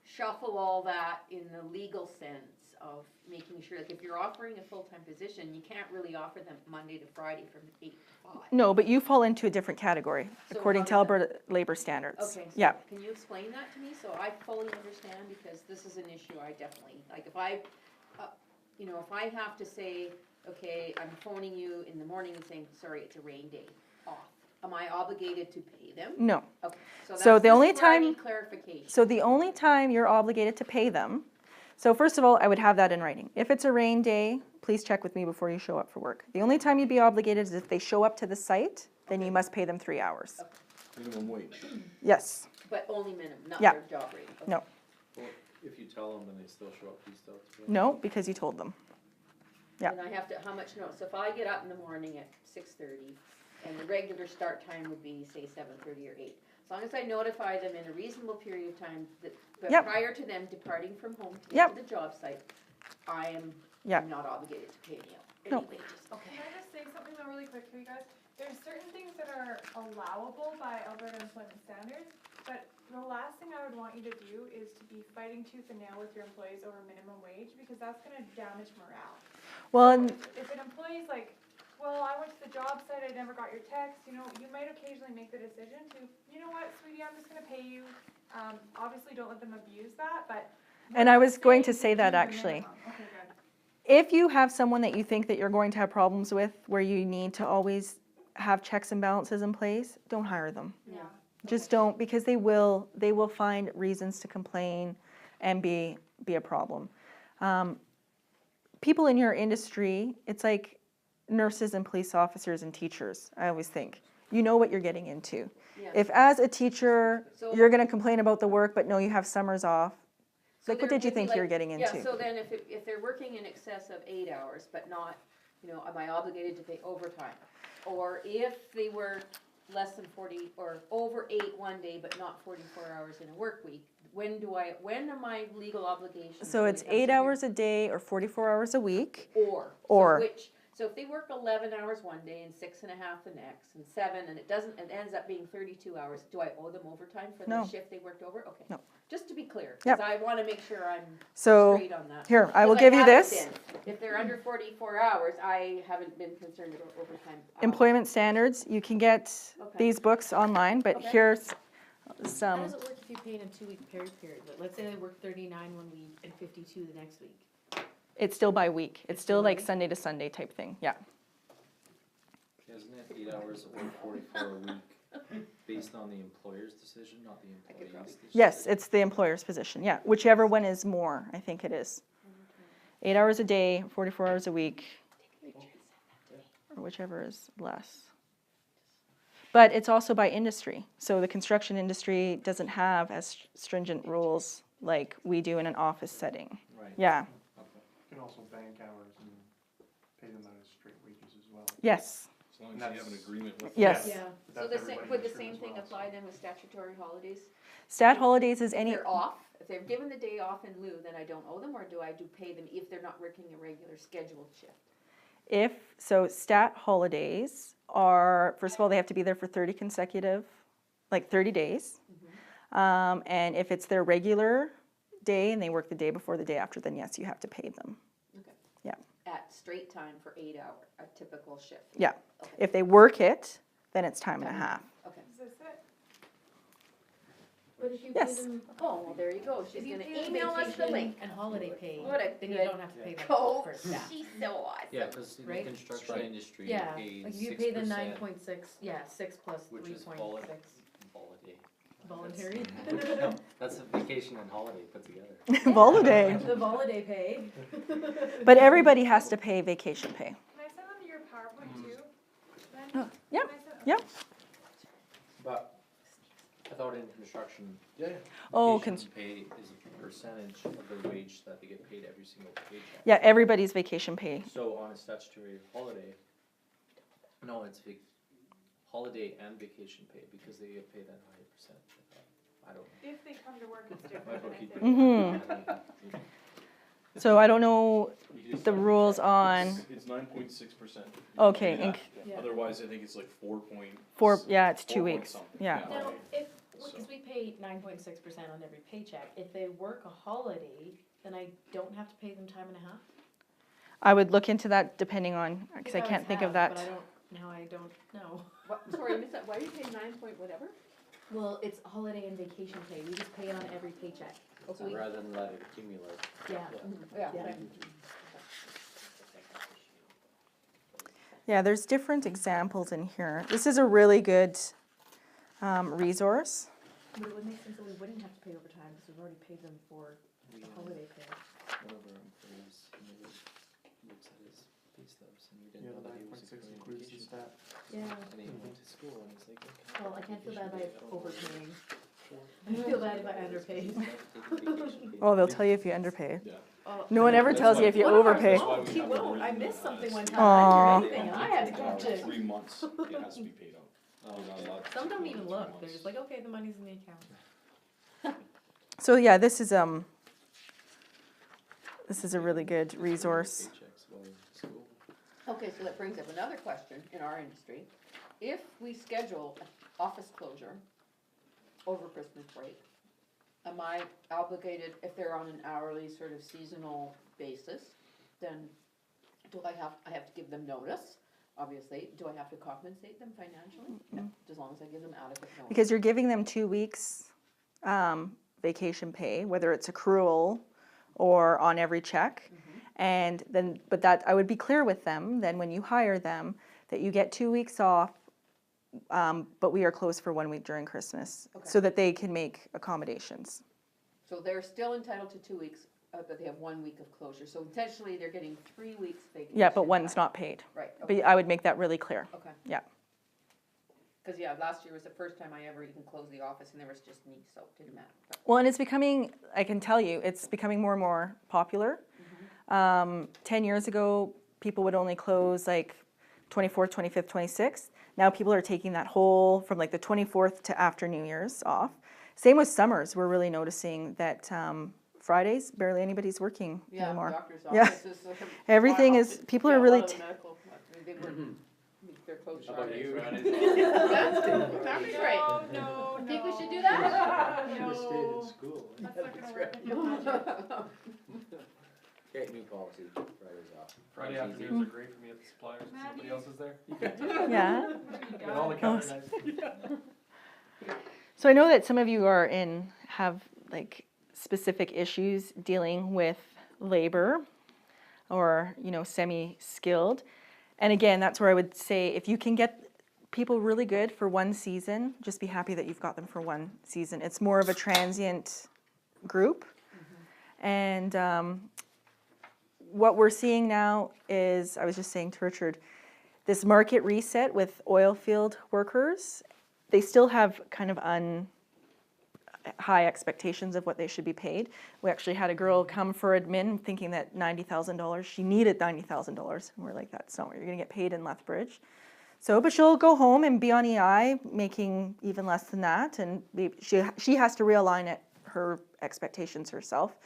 shuffle all that in the legal sense of making sure, like if you're offering a full-time position, you can't really offer them Monday to Friday from 8 to 5. No, but you fall into a different category, So according how to does Alberta labor standards. Okay, so Yeah. can you explain that to me so I fully understand, because this is an issue I definitely, like if I, if I have to say, okay, I'm phoning you in the morning and saying, sorry, it's a rain day, off, am I obligated to pay them? No. Okay, so So the only this is where I time- need clarification. So the only time you're obligated to pay them, so first of all, I would have that in writing. If it's a rain day, please check with me before you show up for work. The only time you'd be obligated is if they show up to the site, then you must pay them 3 hours. Minimum wage. Yes. But only minimum, not Yeah. their job rate. Okay. No. Well, if you tell them, then they still show up, you still have to pay. No, because you told them. Yeah. And I have to, how much notice? So if I get up in the morning at 6:30 and the regular start time would be, say, 7:30 or 8. As long as I notify them in a reasonable period of time, but Yep. prior to them departing from home to Yep. get to the job site, I am Yep. not obligated to pay any No. wages. Okay. Can I just say something though really quick for you guys? There's certain things that are allowable by Alberta Employment Standards, but the last thing I would want you to do is to be fighting tooth and nail with your employees over minimum wage, because that's gonna damage morale. Well, and If an employee's like, well, I went to the job site, I never got your text, you might occasionally make the decision to, you know what, sweetie, I'm just gonna pay you. Obviously don't let them abuse that, but. And I was going to saying say that do the actually. minimum. Okay, good. If you have someone that you think that you're going to have problems with, where you need to always have checks and balances in place, don't hire them. Yeah. Just don't, because they will find reasons to complain and be a problem. People in your industry, it's like nurses and police officers and teachers, I always think. You know what you're getting into. Yeah. If as a teacher, So- you're gonna complain about the work, but no, you have summers off, So like what there did you would be think you were getting Yeah, into? so then if they're working in excess of 8 hours, but not, am I obligated to pay overtime? Or if they work less than 40, or over 8 one day, but not 44 hours in a work week, when are my legal obligations? So when it's it comes 8 to hours a day or 44 hours a week. Or. Or. So if they work 11 hours one day and 6.5 the next, and 7, and it ends up being 32 hours, do I owe them overtime for No. the shift they worked over? Okay. No. Just to be clear, Yep. because I wanna make sure I'm So straight on that. here, I will 'Cause give you haven't this. been. If they're under 44 hours, I haven't been concerned about overtime. Employment standards, you can get Okay. these books online, but Okay. here's How some, does it work if you pay in a 2-week pay period? Like, let's say they work 39 one week and 52 the next week. it's still by week. It's still like by week? Sunday to Sunday type thing, yeah. Isn't it 8 hours or 44 a week based on the employer's decision, not the employee's decision? Yes, it's the employer's position, yeah. Whichever one is more, I think it is. 8 hours a day, 44 hours a week, or whichever is less. But it's also by industry. So the construction industry doesn't have as stringent rules like we do in an office setting. Right. Yeah, Okay. You can also bank hours and pay them out as straight wages as well. yes, As long as you have an agreement with. yes. Yeah. But So that's the same, everybody would the insured same as thing well, apply so. then with statutory holidays? Stat holidays is If any, they're off, if they're given the day off in lieu, then I don't owe them, or do I pay them if they're not working a regular scheduled shift? so stat holidays are, first of all, they have to be there for 30 consecutive, like 30 days. And if it's their regular day and they work the day before the day after, then yes, you have to pay them. At straight time for 8 hour, a typical shift? Yeah. Okay. If they work it, then it's time and a half. Okay. Is this it? But if you Yes. pay them, Oh, well, there you go, she's if you gonna pay them email us the vacation link. and holiday pay, What a then you good don't have to pay them Go, for staff. she's so awesome. Yeah, because in the Right? construction Right. industry, you Yeah, pay like if you pay the 6%, 9.6, yeah, 6 plus which is 3.6, holiday. voluntary. No, that's a vacation and holiday put together. Holiday. The holiday pay. But everybody has to pay vacation pay. Can I send them your PowerPoint too? Then? Oh, yeah, Can I send- yeah. But I thought in construction, Oh, vacation pay is a percentage of their wage that they get paid every single paycheck. yeah, everybody's vacation pay. So on a statutory holiday, no, it's holiday and vacation pay because they get paid at a higher percent. I don't know. If they come to work, it's My different, I bookkeeper. think. Mm-hmm. So I don't know the rules on, It's 9.6%. okay, Yeah. Otherwise, I think it's like 4. yeah, it's 2 4 point weeks, something. yeah. Now, if, So- because we pay 9.6% on every paycheck, if they work a holiday, then I don't have to pay them time and a half? I would look into that depending on, because I always can't think of have, that. But I don't know. What, sorry, I missed that, why do you pay 9 point whatever? Well, it's holiday and vacation pay, we just pay it on every paycheck. So we, Rather than let it accumulate. yeah, Yeah. Yeah. okay. Yeah, there's different examples in here. This is a really good resource. but it would make sense that we wouldn't have to pay overtime, because we've already paid them for the holiday pay. One of our employees, he never looks at his pay stubs and we didn't Yeah, know the that he was 9.6 accruing includes the vacation. stat. Yeah. And he went to school and he's like, okay. Well, I can't feel bad by vacation day, overpaying. I feel bad if I underpaid. Oh, they'll tell you if you underpay. Yeah. Oh. No one ever That's tells why- you if you One of ours overpay. won't, he won't, I missed something one time, Aw. I didn't hear anything, and I had to catch it. 3 months, it has to be paid out. You're not allowed to Some don't do it even in look, 3 they're just like, okay, the money's in the account. So yeah, this is a really good resource. Paychecks while in school. Okay, so that brings up another question in our industry. If we schedule an office closure over Christmas break, am I obligated, if they're on an hourly sort of seasonal basis, then do I have to give them notice, obviously? Do I have to compensate them financially? No, as long as I give them adequate notice. Because you're giving them 2 weeks vacation pay, whether it's accrual or on every check. And then, but that, I would be clear with them, then when you hire them, that you get 2 weeks off, but we are closed for 1 week during Christmas, so that they can make accommodations. So they're still entitled to 2 weeks, but they have 1 week of closure. So intentionally, they're getting 3 weeks vacation. Yeah, but one's not paid. Right, But okay, I would make that really clear. okay. Yeah. Because, yeah, last year was the first time I ever even closed the office, and there was just me, so it didn't matter. But Well, and it's becoming, I can tell you, it's becoming more and more popular. 10 years ago, people would only close like 24th, 25th, 26th. Now people are taking that whole, from like the 24th to after New Year's off. Same with summers, we're really noticing that Fridays, barely anybody's working yeah, anymore. doctor's Yeah. offices. Everything is, people are really, They were, they're closed. How about Fridays. you? That'd be great. No, no. Think we should do that? Should have stayed in No. school. That's not gonna work with your budget. Okay, new policy, Fridays off. Friday Easy. afternoons are great for me at the suppliers, if somebody Maddie. else is there. yeah. And all the county nights. So I know that some of you are have like specific issues dealing with labor or, semi-skilled. And again, that's where I would say if you can get people really good for one season, just be happy that you've got them for one season. It's more of a transient group. And what we're seeing now is, I was just saying to Richard, this market reset with oil field workers, they still have kind of high expectations of what they should be paid. We actually had a girl come for admin thinking that $90,000, she needed $90,000. And we're like, that's not what you're gonna get paid in Lethbridge. So, but she'll go home and be on EI making even less than that. And she has to realign her expectations herself.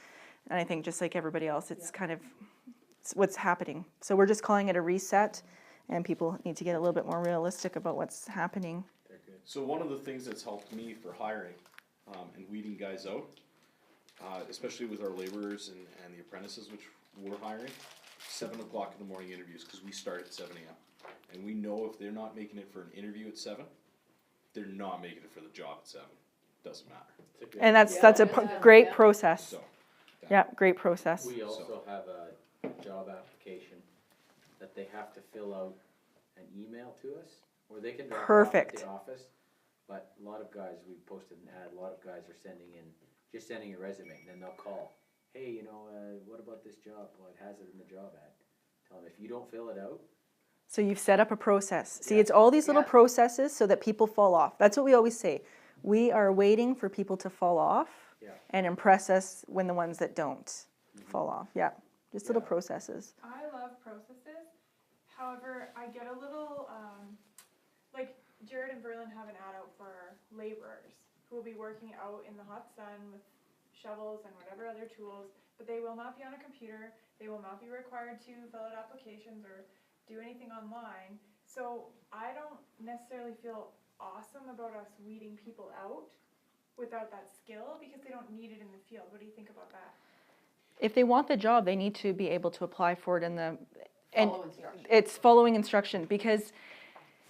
And I think just like everybody else, it's kind of it's what's happening. So we're just calling it a reset, and people need to get a little bit more realistic about what's happening. So one of the things that's helped me for hiring, and weeding guys out, especially with our laborers and the apprentices, which we're hiring, 7 o'clock in the morning interviews, cause we start at 7 AM. And we know if they're not making it for an interview at 7, they're not making it for the job at 7, doesn't matter, And that's a Yeah. great process. so. Yeah, great process. We also have a job application that they have to fill out and email to us, or they can drop it off at Perfect. the office. But a lot of guys, we posted an ad, a lot of guys are just sending a resume, and then they'll call, hey, what about this job? Well, it has it in the job ad. Tell them, if you don't fill it out, So you've set up a process. See, Yeah. it's all these little Yeah. processes so that people fall off. That's what we always say. We are waiting for people to fall off Yeah. and impress us when the ones that don't fall off. Yeah, just little Yeah. processes. I love processes, however, I get a little, like Jared and Verlin have an ad out for laborers who will be working out in the hot sun with shovels and whatever other tools, but they will not be on a computer, they will not be required to fill out applications or do anything online. So I don't necessarily feel awesome about us weeding people out without that skill because they don't need it in the field. What do you think about that? If they want the job, they need to be able to apply for it and Follow instructions. it's following instruction because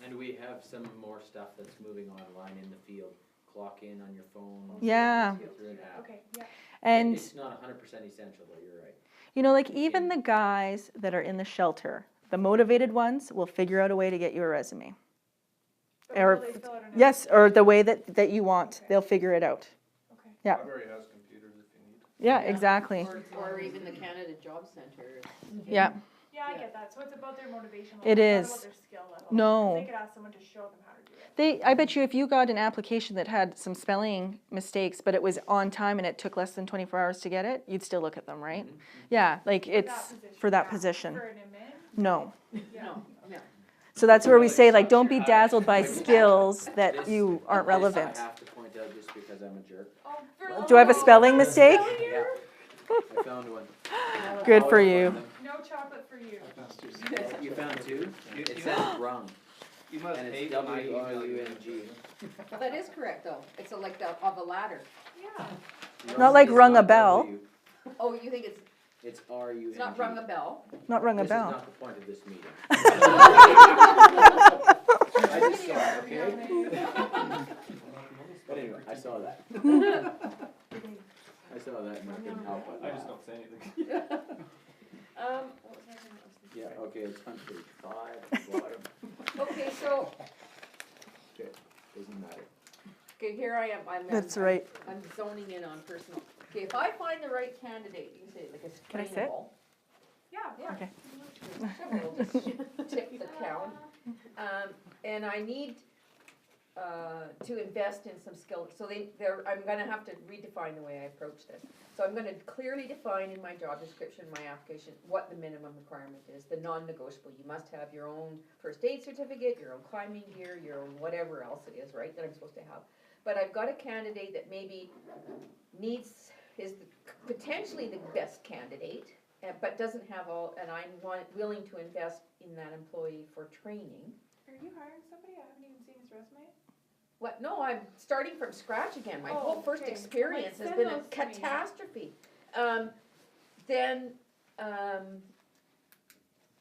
and we have some more stuff that's moving online in the field. Clock in on your phone. Yeah. Through an app. Okay, yeah. and It's not 100% essential, though, you're right. like even the guys that are in the shelter, the motivated ones will figure out a way to get you a resume. But Or will they fill out an yes, or the way that you want, Okay. they'll figure it out. Okay. Yeah. Library has computers if you need. Yeah, exactly. Or even the Canada Job Center. Yeah. Yeah, I Yeah. get that. So it's about their motivation It level, is. not about their skill level. No. 'Cause they could ask someone to show them how to do it. I bet you if you got an application that had some spelling mistakes, but it was on time and it took less than 24 hours to get it, you'd still look at them, right? Yeah, like it's for that yeah. position. For an admin, No. yeah. No, no. So that's where we say, like, don't be dazzled by skills that This- you aren't this relevant. I have to point out just because I'm a jerk. Oh, Verlin, Do I have a no. spelling mistake? Yeah, I found one. Good for Always you. find them. No chocolate for you. You found two? You- It you- says rung, You must and it's hate my email you. W-R-U-N-G. That is correct, though. It's like of a ladder. Yeah. Not like It's rung a not bell. W, Oh, you think It's R-U-N-G. it's not rung a bell? Not rung a This is bell. not the point of this meeting. I just saw it, okay? But anyway, I saw that. I saw that and I couldn't help it. I just don't say anything. What was I gonna Yeah, okay, it's on page 5, at the bottom. Okay, so, Okay, doesn't matter. okay, here I am, That's right. I'm zoning in on personal. Okay, if I find the right candidate, you can say like a Can I sit? screenable. Yeah, Yeah. Okay. We'll just tip the town. And I need, to invest in some skill, so I'm gonna have to redefine the way I approach this. So I'm gonna clearly define in my job description, my application, what the minimum requirement is, the non-negotiable. You must have your own first aid certificate, your own climbing gear, your own whatever else it is, right, that I'm supposed to have. But I've got a candidate that maybe is potentially the best candidate, but doesn't have all, and I'm willing to invest in that employee for training. Are you hiring somebody? I haven't even seen his resume. What, no, I'm starting from scratch again, my whole Oh, first okay. experience has Like, been send a those to me. catastrophe. Then,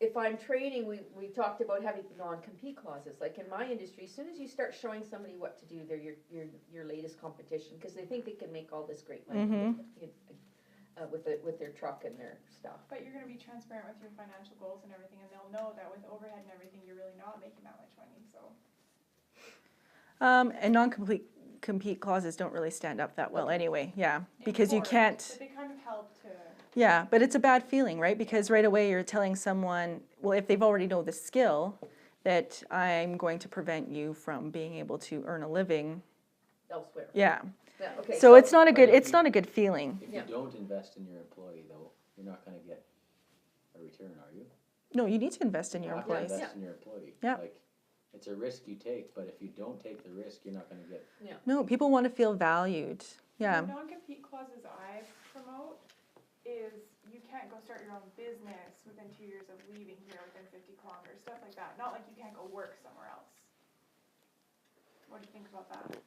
if I'm training, we talked about having non-compete clauses, like in my industry, as soon as you start showing somebody what to do, they're your latest competition, cause they think they can make all this great money with their truck and their stuff. But you're gonna be transparent with your financial goals and everything, and they'll know that with overhead and everything, you're really not making that much money, so. And non-compete clauses don't really stand up that well anyway, yeah, because you Enforce, can't, But they kind of help to, yeah, but it's a bad feeling, right? Because right away you're telling someone, well, if they've already know the skill, that I'm going to prevent you from being able to earn a living, Elsewhere. yeah. Yeah, okay, So it's not a But good, if it's you- not a good feeling. If Yeah. you don't invest in your employee though, you're not gonna get a return, are you? No, you need to invest in your You have to employees. invest in your employee. Yeah. Like, it's a risk you take, but if you don't take the risk, you're not gonna get, No, people want to feel valued, yeah. the non-compete clauses I promote is you can't go start your own business within 2 years of leaving here within 50 kilometers, stuff like that, not like you can't go work somewhere else. What do you think about that?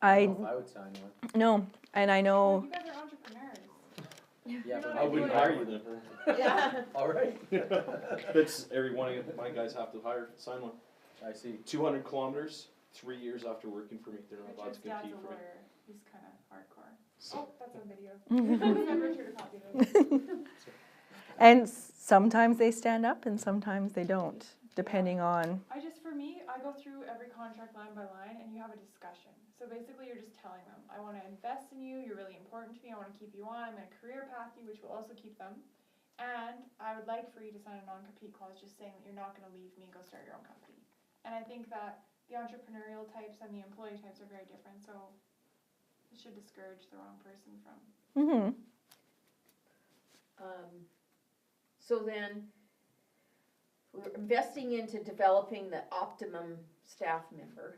I I, don't know if I would sign one. no, and I know, You guys are entrepreneurs. Yeah, not but I wouldn't hire you then. Yeah. Alright. That's every one of my guys have to sign one. I see. 200 kilometers, 3 years after working for me, they're not allowed Richard's to dad's compete a for me. lawyer, he's kinda hardcore. So, Oh, that's on video. Send Richard a copy of this. and sometimes they stand up and sometimes they don't, depending on, For me, I go through every contract line by line and you have a discussion. So basically you're just telling them, I wanna invest in you, you're really important to me, I wanna keep you on, I'm gonna career path you, which will also keep them. And I would like for you to sign a non-compete clause just saying that you're not gonna leave me and go start your own company. And I think that the entrepreneurial types and the employee types are very different, so it should discourage the wrong person from. So then, we're investing into developing the optimum staff member.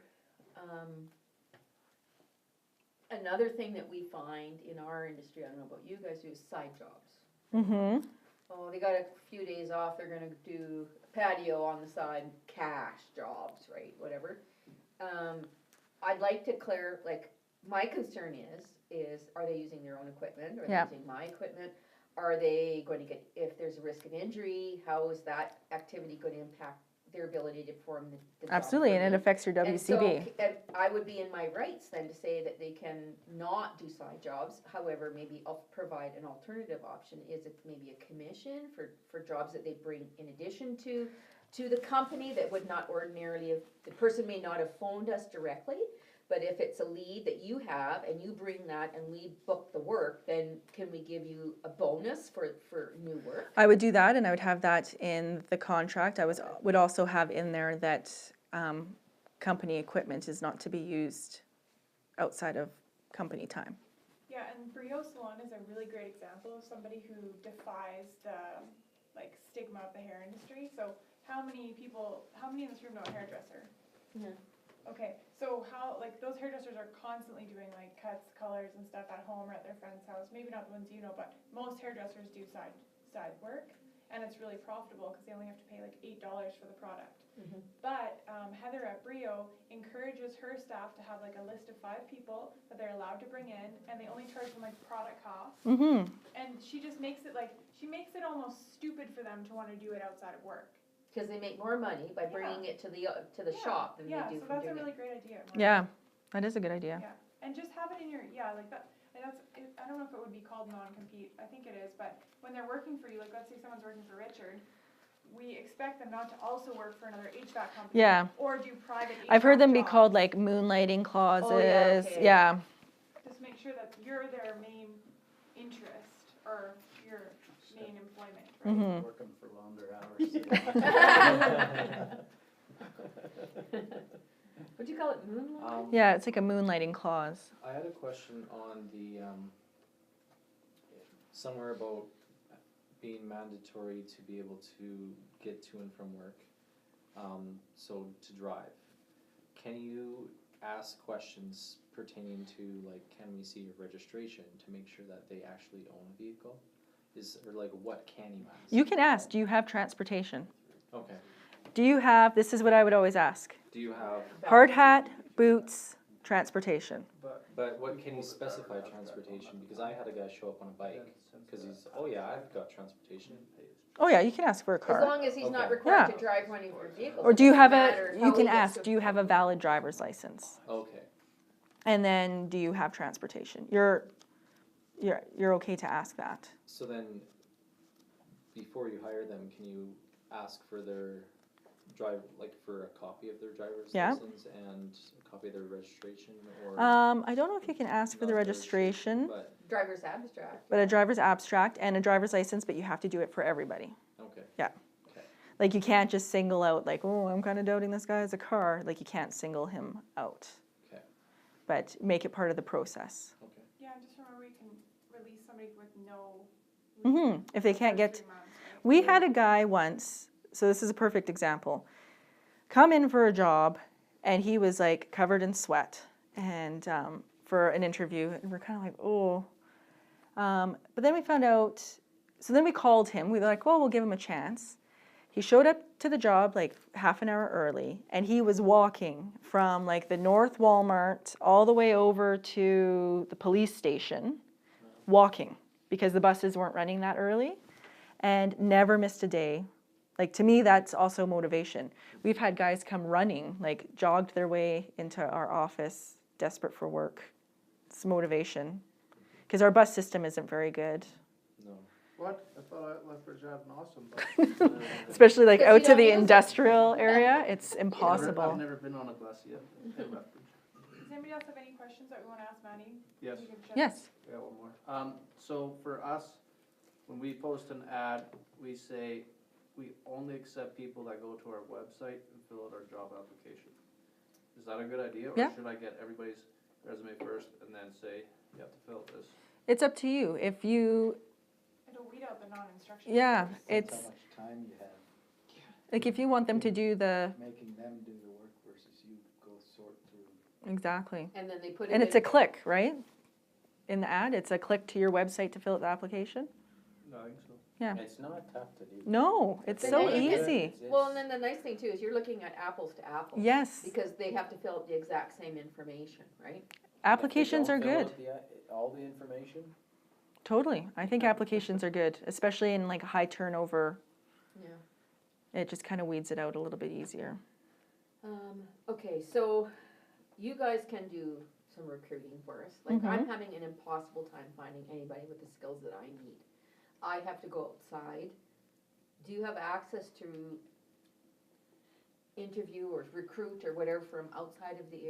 Another thing that we find in our industry, I don't know about you guys, is side jobs. Oh, they got a few days off, they're gonna do patio on the side, cash jobs, right, whatever. I'd like to clear, like, my concern is are they using their own equipment, or are Yeah. they using my equipment? Are they going to get, if there's a risk of injury, how is that activity going to impact their ability to perform the job? absolutely, for and it me? affects your And so, WCB. and I would be in my rights then to say that they can not do side jobs, however, maybe I'll provide an alternative option, is it maybe a commission for jobs that they bring in addition to the company that would not ordinarily have, the person may not have phoned us directly, but if it's a lead that you have and you bring that and we book the work, then can we give you a bonus for new work? I would do that, and I would have that in the contract. I would also have in there that company equipment is not to be used outside of company time. Yeah, and Brio Salon is a really great example of somebody who defies the stigma of the hair industry. So how many in this room know a hairdresser? Yeah. Okay, so how, those hairdressers are constantly doing cuts, colors and stuff at home or at their friend's house. Maybe not the ones you know, but most hairdressers do side work, and it's really profitable because they only have to pay $8 for the product. But Heather at Brio encourages her staff to have a list of 5 people that they're allowed to bring in, and they only charge them product costs. And she just makes it almost stupid for them to want to do it outside of work. Because they make more money by bringing it to the shop than they do so from that's a doing really it. great idea. Yeah, that is a good idea. Yeah, and just have it in your, like that, and I don't know if it would be called non-compete, I think it is, but when they're working for you, like let's say someone's working for Richard, we expect them not to also work for another HVAC company. Yeah. Or do private HVAC I've heard them be jobs. called like moonlighting clauses. okay. Yeah. Just make sure that you're their main interest or your main employment, right? Mhm. Working for longer hours. What'd you call it, moonlight? Yeah, it's like a moonlighting clause. I had a question on the, somewhere about being mandatory to be able to get to and from work, so to drive. Can you ask questions pertaining to, like, can we see your registration to make sure that they actually own a vehicle? Or like, what can you ask? You can ask, do you have transportation? Okay. Do you have, this is what I would always ask, Do you have, hard hat, boots, transportation. but what can you specify transportation? Because I had a guy show up on a bike, cause he's, oh yeah, I've got transportation. Oh yeah, you can ask for a As car. long as he's not Okay. required Yeah. to drive one of your vehicles. Or it do you doesn't have matter a, how you he can gets ask, to- do you have a valid driver's license? Okay. And then, do you have transportation? You're okay to ask that. So then, before you hire them, can you ask for their for a copy of their driver's Yeah. license and a copy of their registration, or? I don't know if you can ask for the not registration, But, Driver's abstract. but a driver's abstract and a driver's license, but you have to do it for everybody. okay. Like, you can't just single out, like, oh, I'm kind of doubting this guy has a car. Like, you can't single him out. Okay. But make it part of the process. Okay. Yeah, and just remember you can release somebody with no. If they can't get, 3 months, right? we had a guy once, so this is a perfect example, come in for a job, and he was like covered in sweat, and for an interview, and we're kind of like, oh. But then we found out, so then we called him, we were like, well, we'll give him a chance. He showed up to the job like half an hour early, and he was walking from like the North Walmart all the way over to the police station, walking, because the buses weren't running that early, and never missed a day. Like, to me, that's also motivation. We've had guys come running, like jogged their way into our office, desperate for work. It's motivation, because our bus system isn't very good. No. What? I thought Lethbridge had an awesome bus. Especially like Because you out to don't the use it. industrial area, it's I've impossible. never been on a bus yet in Lethbridge. Does anybody else have any questions that we want to ask Manny? Yes. You can check. Yes. Yeah, one more. So for us, when we post an ad, we say we only accept people that go to our website and fill out our job application. Is that a good idea? Yeah. Or should I get everybody's resume first and then say, you have to fill out this? It's up to you. If you, It'll weed out the non-instruction. yeah, That's it's, how much time you have like, if you want them to do the, making them do the work versus you go sort through. exactly. And then they put it And it's a in- click, right? In the ad, it's a click to your website to fill out the application? No, I think so. Yeah. It's not tough to do. No, it's Then so you can- easy. Well, and then the nice thing too is you're looking at apples to apples. Yes, Because they have to fill out the exact same information, right? applications are good. All the information? Totally. I think applications are good, especially in like high turnover. Yeah. It just kind of weeds it out a little bit easier. Okay, so you guys can do some recruiting for us. Like, I'm having an impossible time finding anybody with the skills that I need. I have to go outside. Do you have access to interview or recruit or whatever from outside of the area?